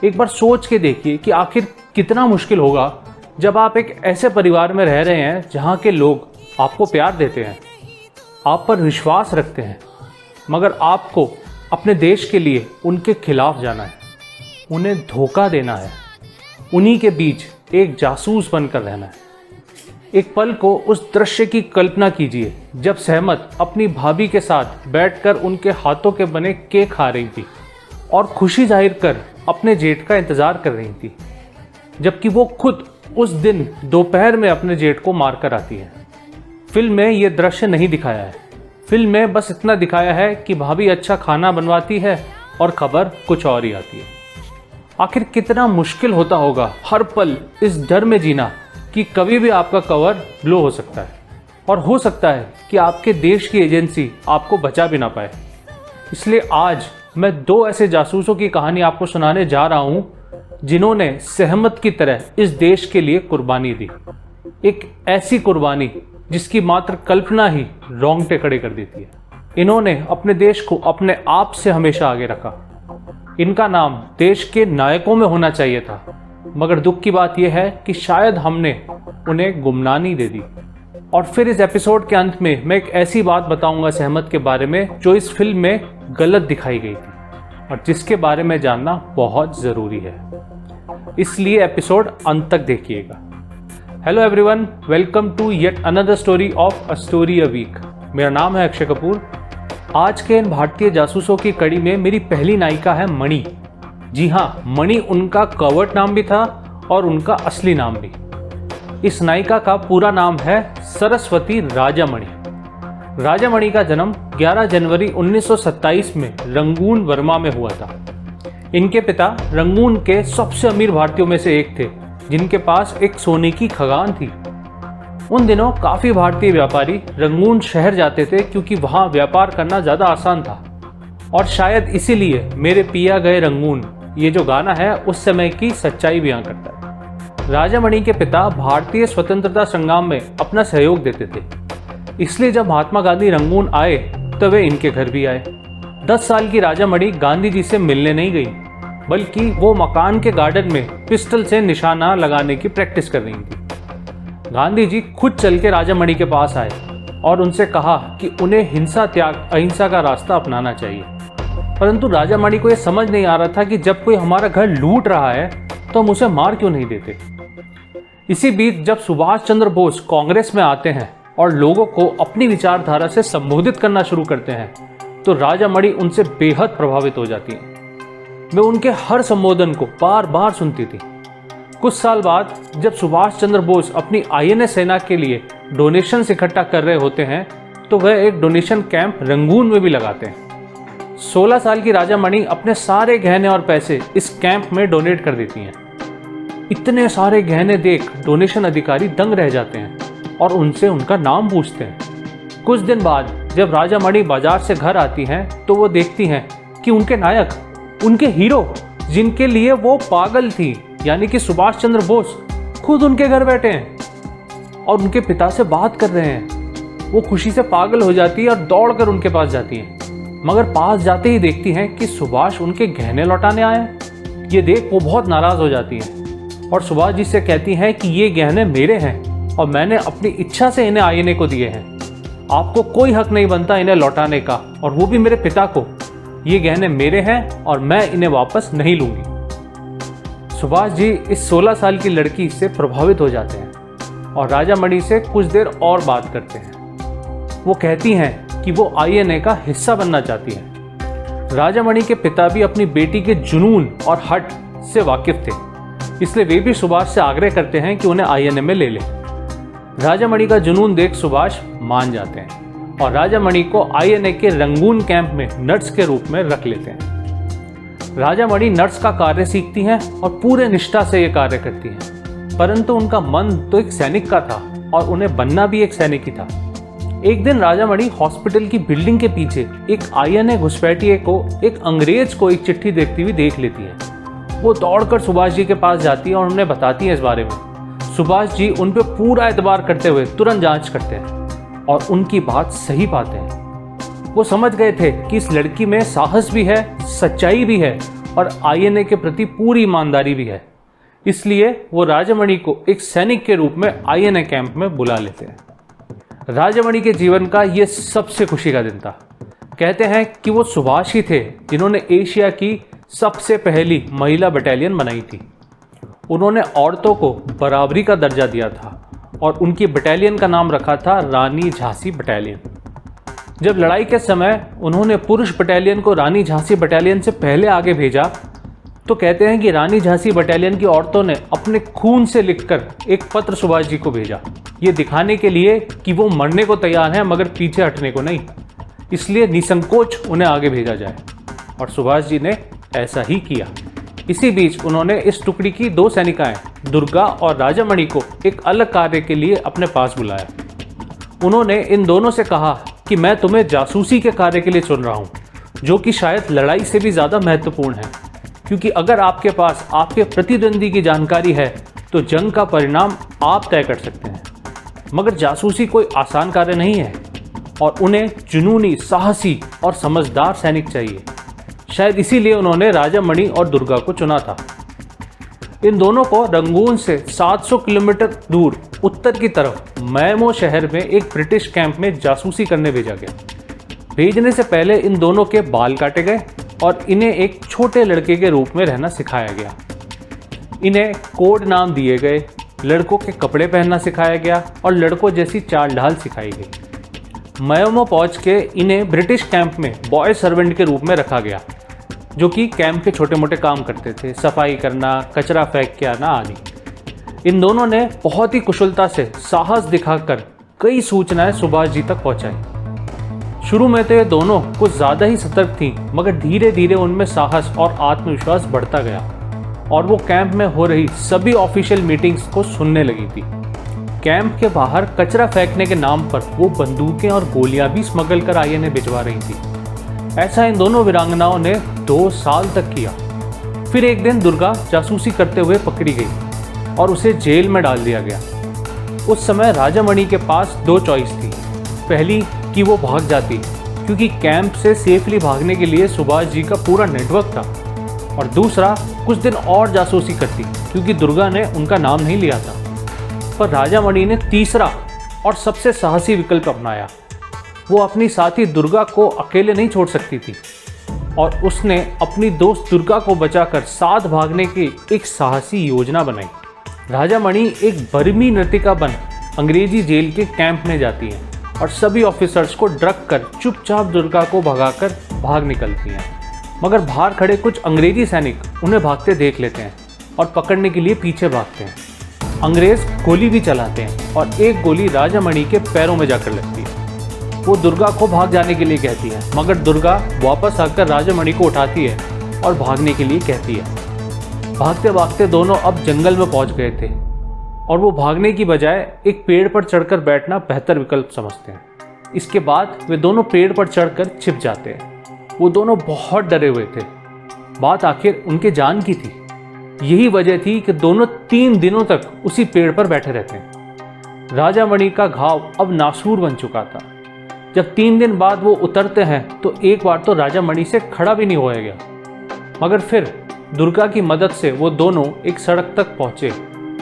एक बार सोच के देखिए कि आखिर कितना मुश्किल होगा जब आप एक ऐसे परिवार में रह रहे हैं जहाँ के लोग आपको प्यार देते हैं, आप पर विश्वास रखते हैं, मगर आपको अपने देश के लिए उनके खिलाफ जाना है, उन्हें धोखा देना है, उन्हीं के बीच एक जासूस बनकर रहना है। एक पल को उस दृश्य की कल्पना कीजिए जब सहमत अपनी भाभी के साथ बैठकर उनके हाथों के बने केक खा रही थी और खुशी जाहिर कर अपने जेठ का इंतजार कर रही थी, जबकि वो खुद उस दिन दोपहर में अपने जेठ को मार कर आती है। फिल्म में ये दृश्य नहीं दिखाया है। फिल्म में बस इतना दिखाया है कि भाभी अच्छा खाना बनवाती है और खबर कुछ और ही आती है। आखिर कितना मुश्किल होता होगा हर पल इस डर में जीना कि कभी भी आपका कवर ब्लो हो सकता है और हो सकता है कि आपके देश की एजेंसी आपको बचा भी ना पाए। इसलिए आज मैं 2 ऐसे जासूसों की कहानी आपको सुनाने जा रहा हूं जिन्होंने सहमत की तरह इस देश के लिए कुर्बानी दी। एक ऐसी कुर्बानी जिसकी मात्र कल्पना ही रोंगटे खड़े कर देती है। इन्होंने अपने देश को अपने आप से हमेशा आगे रखा। इनका नाम देश के नायकों में होना चाहिए था, मगर दुख की बात यह है कि शायद हमने उन्हें गुमनामी दे दी। और फिर इस एपिसोड के अंत में मैं एक ऐसी बात बताऊंगा सहमत के बारे में जो इस फिल्म में गलत दिखाई गई थी और जिसके बारे में जानना बहुत ज़रूरी है। इसलिए एपिसोड अंत तक देखिएगा। Hello everyone, welcome to yet another story of a story a week. मेरा नाम है अक्षय कपूर। आज के इन भारतीय जासूसों की कड़ी में मेरी पहली नायिका है मणि। जी हाँ, मणि उनका कवर्ट नाम भी था और उनका असली नाम भी। इस नायिका का पूरा नाम है सरस्वती राजामणि। राजामणि का जन्म 11 जनवरी 1927 में रंगून वर्मा में हुआ था। इनके पिता रंगून के सबसे अमीर भारतीयों में से एक थे, जिनके पास एक सोने की खदान थी। उन दिनों काफ़ी भारतीय व्यापारी रंगून शहर जाते थे क्योंकि वहाँ व्यापार करना ज़्यादा आसान था। और शायद इसीलिए मेरे पिया गए रंगून, ये जो गाना है, उस समय की सच्चाई बयां करता है। राजामणि के पिता भारतीय स्वतंत्रता संग्राम में अपना सहयोग देते थे, इसलिए जब महात्मा गांधी रंगून आए तो वे इनके घर भी आए। 10 साल की राजामणि गांधी जी से मिलने नहीं गई, बल्कि वो मकान के गार्डन में पिस्टल से निशाना लगाने की प्रैक्टिस कर रही थी। गांधी जी खुद चल के राजामणि के पास आए और उनसे कहा कि उन्हें हिंसा त्याग अहिंसा का रास्ता अपनाना चाहिए। परंतु राजामणि को यह समझ नहीं आ रहा था कि जब कोई हमारा घर लूट रहा है तो हम उसे मार क्यों नहीं देते। इसी बीच जब सुभाष चंद्र बोस कांग्रेस में आते हैं और लोगों को अपनी विचारधारा से संबोधित करना शुरू करते हैं तो राजामणि उनसे बेहद प्रभावित हो जाती हैं। वे उनके हर संबोधन को बार बार सुनती थी। कुछ साल बाद जब सुभाष चंद्र बोस अपनी आईएनए सेना के लिए डोनेशन इकट्ठा कर रहे होते हैं तो वह एक डोनेशन कैंप रंगून में भी लगाते हैं। 16 साल की राजामणि अपने सारे गहने और पैसे इस कैंप में डोनेट कर देती हैं। इतने सारे गहने देख डोनेशन अधिकारी दंग रह जाते हैं और उनसे उनका नाम पूछते हैं। कुछ दिन बाद जब राजामणि बाजार से घर आती हैं तो वो देखती हैं कि उनके नायक, उनके हीरो, जिनके लिए वो पागल थी, यानी कि सुभाष चंद्र बोस, खुद उनके घर बैठे हैं और उनके पिता से बात कर रहे हैं। वो खुशी से पागल हो जाती है और दौड़कर उनके पास जाती हैं, मगर पास जाते ही देखती हैं कि सुभाष उनके गहने लौटाने आए हैं। ये देख वो बहुत नाराज हो जाती हैं और सुभाष जी से कहती हैं कि ये गहने मेरे हैं और मैंने अपनी इच्छा से इन्हें आईने को दिए हैं। आपको कोई हक नहीं बनता इन्हें लौटाने का, और वो भी मेरे पिता को। ये गहने मेरे हैं और मैं इन्हें वापस नहीं लूंगी। सुभाष जी इस 16 साल की लड़की से प्रभावित हो जाते हैं और राजामणि से कुछ देर और बात करते हैं। वो कहती हैं कि वो आईएनए का हिस्सा बनना चाहती हैं। राजामणि के पिता भी अपनी बेटी के जुनून और हट से वाकिफ थे, इसलिए वे भी सुभाष से आग्रह करते हैं कि उन्हें आईएनए में ले लें। राजामणि का जुनून देख सुभाष मान जाते हैं और राजामणि को आईएनए के रंगून कैंप में नर्स के रूप में रख लेते हैं। राजामणि नर्स का कार्य सीखती हैं और पूरे निष्ठा से ये कार्य करती हैं, परंतु उनका मन तो एक सैनिक का था और उन्हें बनना भी एक सैनिक ही था। एक दिन राजामणि हॉस्पिटल की बिल्डिंग के पीछे एक आईएनए घुसपैठिए को, एक अंग्रेज को एक चिट्ठी देखती हुई देख लेती है। वो दौड़कर सुभाष जी के पास जाती है और उन्हें बताती है इस बारे में। सुभाष जी उन पर पूरा एतबार करते हुए तुरंत जांच करते हैं और उनकी बात सही पाते हैं। वो समझ गए थे कि इस लड़की में साहस भी है, सच्चाई भी है और आईएनए के प्रति पूरी ईमानदारी भी है। इसलिए वो राजामणि को एक सैनिक के रूप में आईएनए कैंप में बुला लेते हैं। राजामणि के जीवन का ये सबसे खुशी का दिन था। कहते हैं कि वो सुभाष ही थे जिन्होंने एशिया की सबसे पहली महिला बटालियन बनाई थी। उन्होंने औरतों को बराबरी का दर्जा दिया था और उनकी बटालियन का नाम रखा था रानी झांसी बटालियन। जब लड़ाई के समय उन्होंने पुरुष बटालियन को रानी झांसी बटालियन से पहले आगे भेजा तो कहते हैं कि रानी झांसी बटालियन की औरतों ने अपने खून से लिखकर एक पत्र सुभाष जी को भेजा, ये दिखाने के लिए कि वो मरने को तैयार हैं मगर पीछे हटने को नहीं, इसलिए निसंकोच उन्हें आगे भेजा जाए। और सुभाष जी ने ऐसा ही किया। इसी बीच उन्होंने इस टुकड़ी की 2 सैनिकाएं दुर्गा और राजामणि को एक अलग कार्य के लिए अपने पास बुलाया। उन्होंने इन दोनों से कहा कि मैं तुम्हें जासूसी के कार्य के लिए चुन रहा हूं, जो कि शायद लड़ाई से भी ज़्यादा महत्वपूर्ण है, क्योंकि अगर आपके पास आपके प्रतिद्वंदी की जानकारी है तो जंग का परिणाम आप तय कर सकते हैं। मगर जासूसी कोई आसान कार्य नहीं है और उन्हें जुनूनी, साहसी और समझदार सैनिक चाहिए। शायद इसीलिए उन्होंने राजामणि और दुर्गा को चुना था। इन दोनों को रंगून से 700 किलोमीटर दूर उत्तर की तरफ मैमो शहर में एक ब्रिटिश कैंप में जासूसी करने भेजा गया। भेजने से पहले इन दोनों के बाल काटे गए और इन्हें एक छोटे लड़के के रूप में रहना सिखाया गया। इन्हें कोड नाम दिए गए, लड़कों के कपड़े पहनना सिखाया गया और लड़कों जैसी चाल ढाल सिखाई गई। मैमो पहुंच के इन्हें ब्रिटिश कैंप में बॉय सर्वेंट के रूप में रखा गया, जो कि कैंप के छोटे मोटे काम करते थे, सफाई करना, कचरा फेंक के आना आदि। इन दोनों ने बहुत ही कुशलता से साहस दिखाकर कई सूचनाएं सुभाष जी तक पहुंचाई। शुरू में तो ये दोनों कुछ ज़्यादा ही सतर्क थीं, मगर धीरे धीरे उनमें साहस और आत्मविश्वास बढ़ता गया और वो कैंप में हो रही सभी ऑफिशियल मीटिंग्स को सुनने लगी थी। कैंप के बाहर कचरा फेंकने के नाम पर वो बंदूकें और गोलियां भी स्मगल कर आईएनए भिजवा रही थी। ऐसा इन दोनों वीरांगनाओं ने 2 साल तक किया। फिर एक दिन दुर्गा जासूसी करते हुए पकड़ी गई और उसे जेल में डाल दिया गया। उस समय राजामणि के पास 2 चॉइस थी। पहली कि वो भाग जाती, क्योंकि कैंप से सेफली भागने के लिए सुभाष जी का पूरा नेटवर्क था, और दूसरा कुछ दिन और जासूसी करती, क्योंकि दुर्गा ने उनका नाम नहीं लिया था। पर राजामणि ने तीसरा और सबसे साहसी विकल्प अपनाया। वो अपनी साथी दुर्गा को अकेले नहीं छोड़ सकती थी और उसने अपनी दोस्त दुर्गा को बचाकर साथ भागने की एक साहसी योजना बनाई। राजामणि एक बर्मी नर्तिका बन अंग्रेजी जेल के कैंप में जाती है और सभी ऑफिसर्स को ड्रग कर चुपचाप दुर्गा को भगाकर भाग निकलती हैं। मगर बाहर खड़े कुछ अंग्रेजी सैनिक उन्हें भागते देख लेते हैं और पकड़ने के लिए पीछे भागते हैं। अंग्रेज गोली भी चलाते हैं और एक गोली राजामणि के पैरों में जाकर लगती है। वो दुर्गा को भाग जाने के लिए कहती है, मगर दुर्गा वापस आकर राजामणि को उठाती है और भागने के लिए कहती है। भागते भागते दोनों अब जंगल में पहुंच गए थे और वो भागने की बजाय एक पेड़ पर चढ़कर बैठना बेहतर विकल्प समझते हैं। इसके बाद वे दोनों पेड़ पर चढ़कर छिप जाते हैं। वो दोनों बहुत डरे हुए थे। बात आखिर उनके जान की थी। यही वजह थी कि दोनों 3 दिनों तक उसी पेड़ पर बैठे रहते हैं। राजामणि का घाव अब नासूर बन चुका था। जब 3 दिन बाद वो उतरते हैं तो एक बार तो राजामणि से खड़ा भी नहीं होया गया, मगर फिर दुर्गा की मदद से वो दोनों एक सड़क तक पहुंचे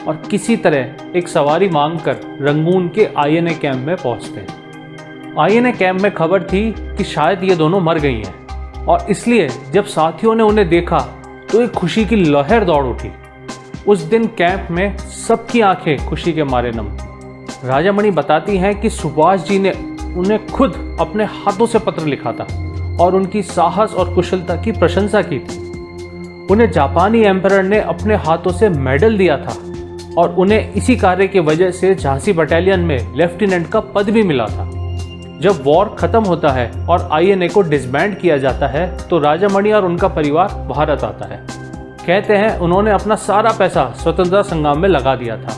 और किसी तरह एक सवारी मांगकर रंगून के आईएनए कैंप में पहुंचते हैं। आईएनए कैंप में खबर थी कि शायद ये दोनों मर गई हैं, और इसलिए जब साथियों ने उन्हें देखा तो एक खुशी की लहर दौड़ उठी। उस दिन कैंप में सबकी आंखें खुशी के मारे नम थी। राजामणि बताती हैं कि सुभाष जी ने उन्हें खुद अपने हाथों से पत्र लिखा था और उनकी साहस और कुशलता की प्रशंसा की थी। उन्हें जापानी एम्परर ने अपने हाथों से मेडल दिया था और उन्हें इसी कार्य की वजह से झांसी बटालियन में लेफ्टिनेंट का पद भी मिला था। जब वॉर खत्म होता है और आईएनए को डिसबैंड किया जाता है तो राजामणि और उनका परिवार भारत आता है। कहते हैं उन्होंने अपना सारा पैसा स्वतंत्रता संग्राम में लगा दिया था,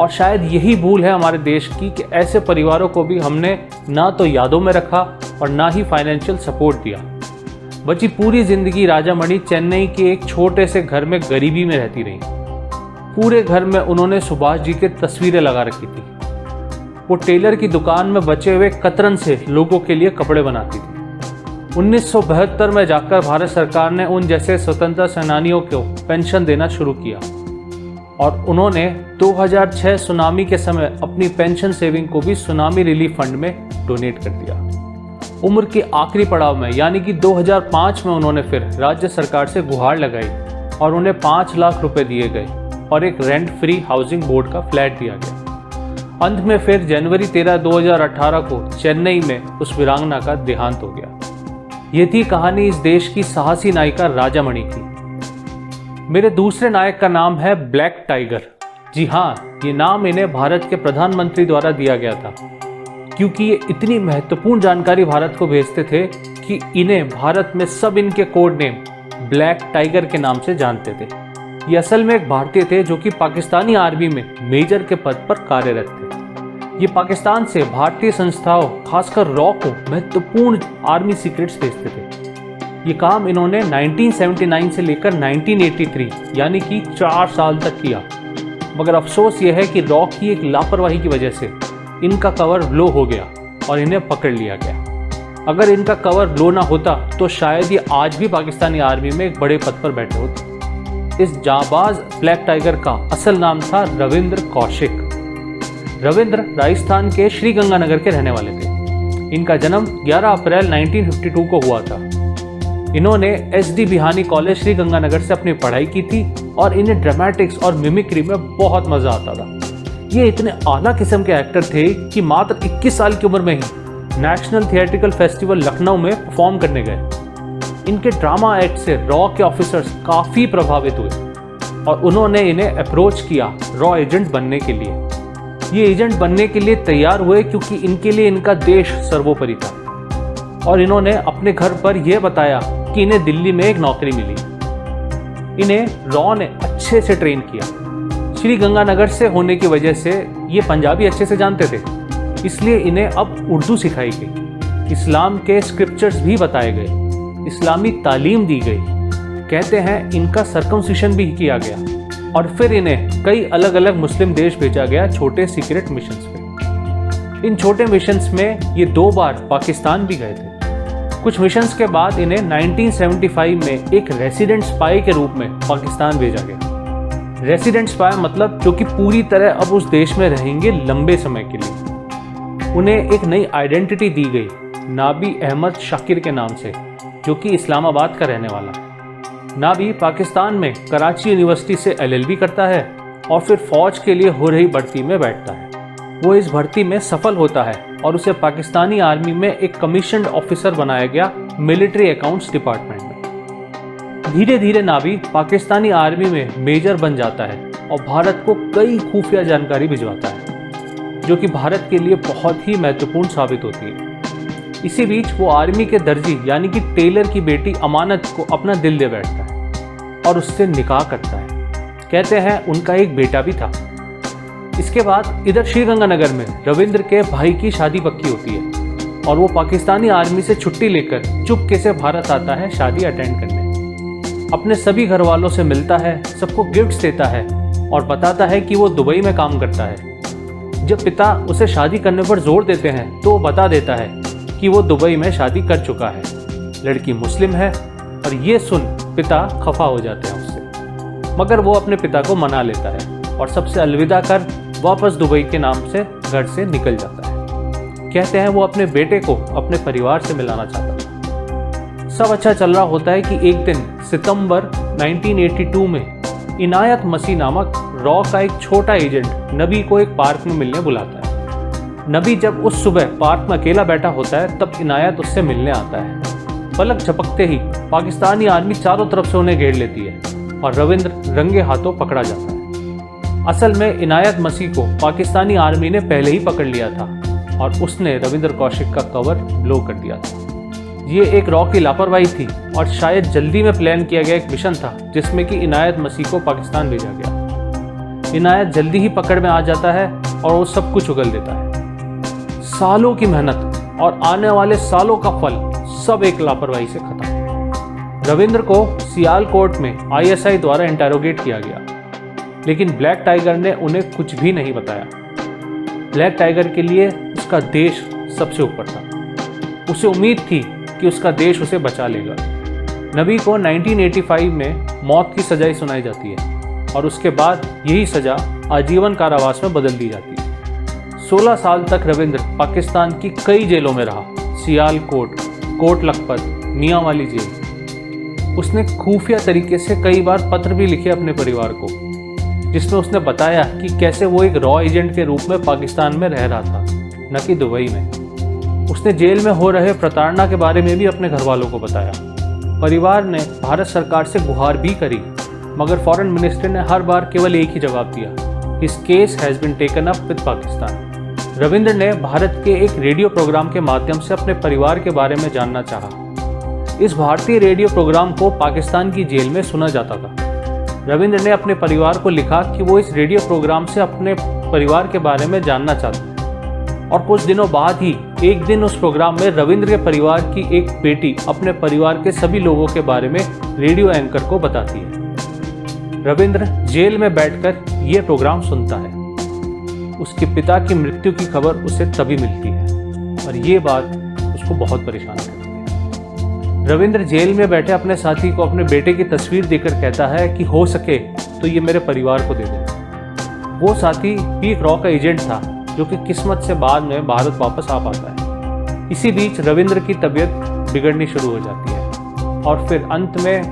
और शायद यही भूल है हमारे देश की कि ऐसे परिवारों को भी हमने ना तो यादों में रखा और ना ही फाइनेंशियल सपोर्ट दिया। बची पूरी जिंदगी राजामणि चेन्नई के एक छोटे से घर में गरीबी में रहती रही। पूरे घर में उन्होंने सुभाष जी की तस्वीरें लगा रखी थी। वो टेलर की दुकान में बचे हुए कतरन से लोगों के लिए कपड़े बनाती थी। 1972 में जाकर भारत सरकार ने उन जैसे स्वतंत्रता सेनानियों को पेंशन देना शुरू किया और उन्होंने 2006 सुनामी के समय अपनी पेंशन सेविंग को भी सुनामी रिलीफ फंड में डोनेट कर दिया। उम्र के आखिरी पड़ाव में यानी कि 2005 में उन्होंने फिर राज्य सरकार से गुहार लगाई और उन्हें 5 लाख रुपए दिए गए और एक रेंट फ्री हाउसिंग बोर्ड का फ्लैट दिया गया। अंत में फिर जनवरी 13, 2018 को चेन्नई में उस वीरांगना का देहांत हो गया। ये थी कहानी इस देश की साहसी नायिका राजामणि की। मेरे दूसरे नायक का नाम है ब्लैक टाइगर। जी हाँ, ये नाम इन्हें भारत के प्रधानमंत्री द्वारा दिया गया था क्योंकि ये इतनी महत्वपूर्ण जानकारी भारत को भेजते थे कि इन्हें भारत में सब इनके कोड नेम ब्लैक टाइगर के नाम से जानते थे। ये असल में एक भारतीय थे जो कि पाकिस्तानी आर्मी में मेजर के पद पर कार्यरत थे। ये पाकिस्तान से भारतीय संस्थाओं खासकर रॉ को महत्वपूर्ण आर्मी सीक्रेट्स भेजते थे। ये काम इन्होंने 1979 से लेकर 1983 यानी कि 4 साल तक किया, मगर अफसोस ये है कि रॉ की एक लापरवाही की वजह से इनका कवर ब्लो हो गया और इन्हें पकड़ लिया गया। अगर इनका कवर ब्लो ना होता तो शायद ये आज भी पाकिस्तानी आर्मी में एक बड़े पद पर बैठे होते। इस जाबाज ब्लैक टाइगर का असल नाम था रविंद्र कौशिक। रविंद्र राजस्थान के श्रीगंगानगर के रहने वाले थे। इनका जन्म 11 अप्रैल 1952 को हुआ था। इन्होंने SD बिहानी कॉलेज श्रीगंगानगर से अपनी पढ़ाई की थी और इन्हें ड्रामेटिक्स और मिमिक्री में बहुत मजा आता था। ये इतने आला किस्म के एक्टर थे कि मात्र 21 साल की उम्र में ही नेशनल थिएट्रिकल फेस्टिवल लखनऊ में परफॉर्म करने गए। इनके ड्रामा एक्ट से रॉ के ऑफिसर्स काफ़ी प्रभावित हुए और उन्होंने इन्हें अप्रोच किया रॉ एजेंट बनने के लिए। ये एजेंट बनने के लिए तैयार हुए क्योंकि इनके लिए इनका देश सर्वोपरि था और इन्होंने अपने घर पर यह बताया कि इन्हें दिल्ली में एक नौकरी मिली। इन्हें रॉ ने अच्छे से ट्रेन किया। श्रीगंगानगर से होने की वजह से ये पंजाबी अच्छे से जानते थे, इसलिए इन्हें अब उर्दू सिखाई गई, इस्लाम के स्क्रिप्चर्स भी बताए गए, इस्लामी तालीम दी गई। कहते हैं इनका सर्कमसिशन भी किया गया और फिर इन्हें कई अलग अलग मुस्लिम देश भेजा गया छोटे सीक्रेट मिशंस पे। इन छोटे मिशंस में ये 2 बार पाकिस्तान भी गए थे। कुछ मिशंस के बाद इन्हें 1975 में एक रेसिडेंट स्पाई के रूप में पाकिस्तान भेजा गया। रेसिडेंट स्पाई मतलब जो कि पूरी तरह अब उस देश में रहेंगे लंबे समय के लिए। उन्हें एक नई आइडेंटिटी दी गई नाबी अहमद शाकिर के नाम से, जो कि इस्लामाबाद का रहने वाला है। नाबी पाकिस्तान में कराची यूनिवर्सिटी से LLB करता है और फिर फौज के लिए हो रही भर्ती में बैठता है। वो इस भर्ती में सफल होता है और उसे पाकिस्तानी आर्मी में एक कमीशन्ड ऑफिसर बनाया गया मिलिट्री अकाउंट्स डिपार्टमेंट में। धीरे धीरे नाबी पाकिस्तानी आर्मी में मेजर बन जाता है और भारत को कई खुफिया जानकारी भिजवाता है जो कि भारत के लिए बहुत ही महत्वपूर्ण साबित होती है। इसी बीच वो आर्मी के दर्जी यानी कि टेलर की बेटी अमानत को अपना दिल दे बैठता है और उससे निकाह करता है। कहते हैं उनका एक बेटा भी था। इसके बाद इधर श्रीगंगानगर में रविंद्र के भाई की शादी पक्की होती है और वो पाकिस्तानी आर्मी से छुट्टी लेकर चुपके से भारत आता है शादी अटेंड करने। अपने सभी घर वालों से मिलता है, सबको गिफ्ट्स देता है और बताता है कि वो दुबई में काम करता है। जब पिता उसे शादी करने पर जोर देते हैं तो वो बता देता है कि वो दुबई में शादी कर चुका है, लड़की मुस्लिम है, और ये सुन पिता खफा हो जाते हैं उससे। मगर वो अपने पिता को मना लेता है और सबसे अलविदा कर वापस दुबई के नाम से घर से निकल जाता है। कहते हैं वो अपने बेटे को अपने परिवार से मिलाना चाहता था। सब अच्छा चल रहा होता है कि एक दिन सितंबर 1982 में इनायत मसीह नामक रॉ का एक छोटा एजेंट नबी को एक पार्क में मिलने बुलाता है। नबी जब उस सुबह पार्क में अकेला बैठा होता है तब इनायत उससे मिलने आता है। पलक झपकते ही पाकिस्तानी आर्मी चारों तरफ से उन्हें घेर लेती है और रविंद्र रंगे हाथों पकड़ा जाता है। असल में इनायत मसीह को पाकिस्तानी आर्मी ने पहले ही पकड़ लिया था और उसने रविंद्र कौशिक का कवर ब्लो कर दिया था। ये एक रॉ की लापरवाही थी और शायद जल्दी में प्लान किया गया एक मिशन था जिसमें कि इनायत मसीह को पाकिस्तान भेजा गया। इनायत जल्दी ही पकड़ में आ जाता है और वो सब कुछ उगल देता है। सालों की मेहनत और आने वाले सालों का फल सब एक लापरवाही से खत्म। रविंद्र को सियालकोट में ISI द्वारा इंटेरोगेट किया गया, लेकिन ब्लैक टाइगर ने उन्हें कुछ भी नहीं बताया। ब्लैक टाइगर के लिए उसका देश सबसे ऊपर था। उसे उम्मीद थी कि उसका देश उसे बचा लेगा। नबी को 1985 में मौत की सज़ा सुनाई जाती है और उसके बाद यही सज़ा आजीवन कारावास में बदल दी जाती है। 16 साल तक रविंद्र पाकिस्तान की कई जेलों में रहा, सियालकोट, कोट लखपत, मियांवाली जेल। उसने खुफिया तरीके से कई बार पत्र भी लिखे अपने परिवार को, जिसमें उसने बताया कि कैसे वो एक रॉ एजेंट के रूप में पाकिस्तान में रह रहा था, न कि दुबई में। उसने जेल में हो रहे प्रताड़ना के बारे में भी अपने घर वालों को बताया। परिवार ने भारत सरकार से गुहार भी करी, मगर फॉरेन मिनिस्टर ने हर बार केवल एक ही जवाब दिया, his case has been taken up with Pakistan. Ravindra ने भारत के एक रेडियो प्रोग्राम के माध्यम से अपने परिवार के बारे में जानना चाहा। इस भारतीय रेडियो प्रोग्राम को पाकिस्तान की जेल में सुना जाता था। रविंद्र ने अपने परिवार को लिखा कि वो इस रेडियो प्रोग्राम से अपने परिवार के बारे में जानना चाहता। और कुछ दिनों बाद ही एक दिन उस प्रोग्राम में रविंद्र के परिवार की एक बेटी अपने परिवार के सभी लोगों के बारे में रेडियो एंकर को बताती है। रविंद्र जेल में बैठकर ये प्रोग्राम सुनता है। उसके पिता की मृत्यु की खबर उसे तभी मिलती है और ये बात उसको बहुत परेशान करती है। रविंद्र जेल में बैठे अपने साथी को अपने बेटे की तस्वीर देकर कहता है कि हो सके तो ये मेरे परिवार को दे दो। वो साथी भी एक रॉ का एजेंट था जो कि किस्मत से बाद में भारत वापस आ पाता है। इसी बीच रविंद्र की तबीयत बिगड़नी शुरू हो जाती है और फिर अंत में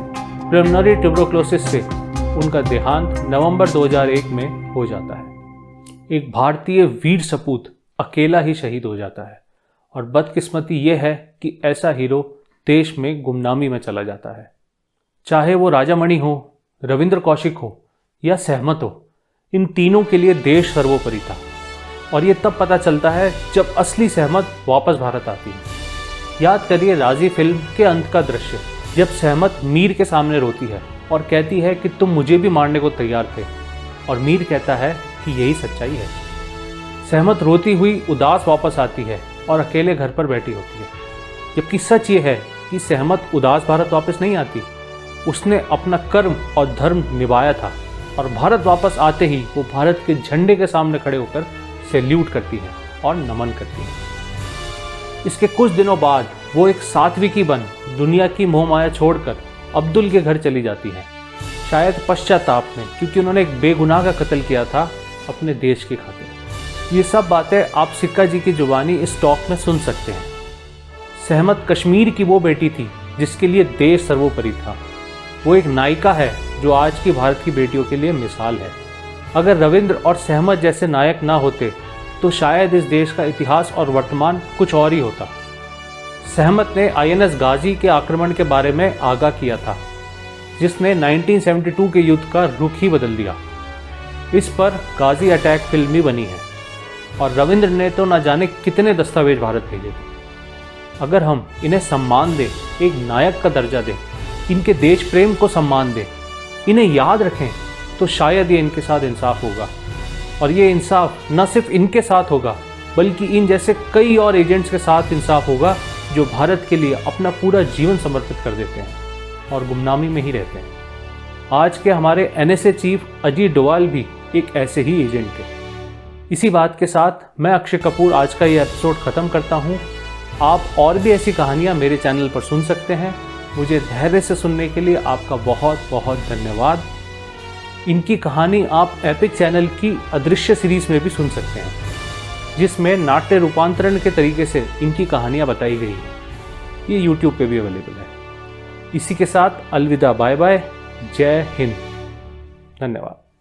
प्रिलिमिनरी ट्यूबरकुलोसिस से उनका देहांत नवंबर 2001 में हो जाता है। एक भारतीय वीर सपूत अकेला ही शहीद हो जाता है और बदकिस्मती ये है कि ऐसा हीरो देश में गुमनामी में चला जाता है। चाहे वो राजामणि हो, रविंद्र कौशिक हो या सहमत हो, इन तीनों के लिए देश सर्वोपरि था। और ये तब पता चलता है जब असली सहमत वापस भारत आती है। याद करिए राजी फिल्म के अंत का दृश्य, जब सहमत मीर के सामने रोती है और कहती है कि तुम मुझे भी मारने को तैयार थे, और मीर कहता है कि यही सच्चाई है। सहमत रोती हुई उदास वापस आती है और अकेले घर पर बैठी होती है, जबकि सच ये है कि सहमत उदास भारत वापस नहीं आती। उसने अपना कर्म और धर्म निभाया था और भारत वापस आते ही वो भारत के झंडे के सामने खड़े होकर सैल्यूट करती है और नमन करती है। इसके कुछ दिनों बाद वो एक सात्विकी बन दुनिया की मोहमाया छोड़कर अब्दुल के घर चली जाती है, शायद पश्चाताप में, क्योंकि उन्होंने एक बेगुनाह का कत्ल किया था अपने देश की खातिर। ये सब बातें आप सिक्का जी की जुबानी इस टॉक में सुन सकते हैं। सहमत कश्मीर की वो बेटी थी जिसके लिए देश सर्वोपरि था। वो एक नायिका है जो आज की भारत की बेटियों के लिए मिसाल है। अगर रविंद्र और सहमत जैसे नायक ना होते तो शायद इस देश का इतिहास और वर्तमान कुछ और ही होता। सहमत ने INS गाजी के आक्रमण के बारे में आगाह किया था, जिसने 1972 के युद्ध का रुख ही बदल दिया। इस पर गाजी अटैक फिल्म भी बनी है और रविंद्र ने तो न जाने कितने दस्तावेज भारत भेजे थे। अगर हम इन्हें सम्मान दें, एक नायक का दर्जा दें, इनके देश प्रेम को सम्मान दें, इन्हें याद रखें, तो शायद ये इनके साथ इंसाफ होगा। और ये इंसाफ न सिर्फ इनके साथ होगा बल्कि इन जैसे कई और एजेंट्स के साथ इंसाफ होगा जो भारत के लिए अपना पूरा जीवन समर्पित कर देते हैं और गुमनामी में ही रहते हैं। आज के हमारे NSA चीफ अजीत डोवाल भी एक ऐसे ही एजेंट थे। इसी बात के साथ मैं अक्षय कपूर आज का ये एपिसोड ख़त्म करता हूँ। आप और भी ऐसी कहानियाँ मेरे चैनल पर सुन सकते हैं। मुझे धैर्य से सुनने के लिए आपका बहुत बहुत धन्यवाद। इनकी कहानी आप एपिक चैनल की अदृश्य सीरीज़ में भी सुन सकते हैं, जिसमें नाट्य रूपांतरण के तरीके से इनकी कहानियाँ बताई गई हैं। ये YouTube पे भी अवेलेबल है। इसी के साथ अलविदा, बाय बाय, जय हिंद, धन्यवाद।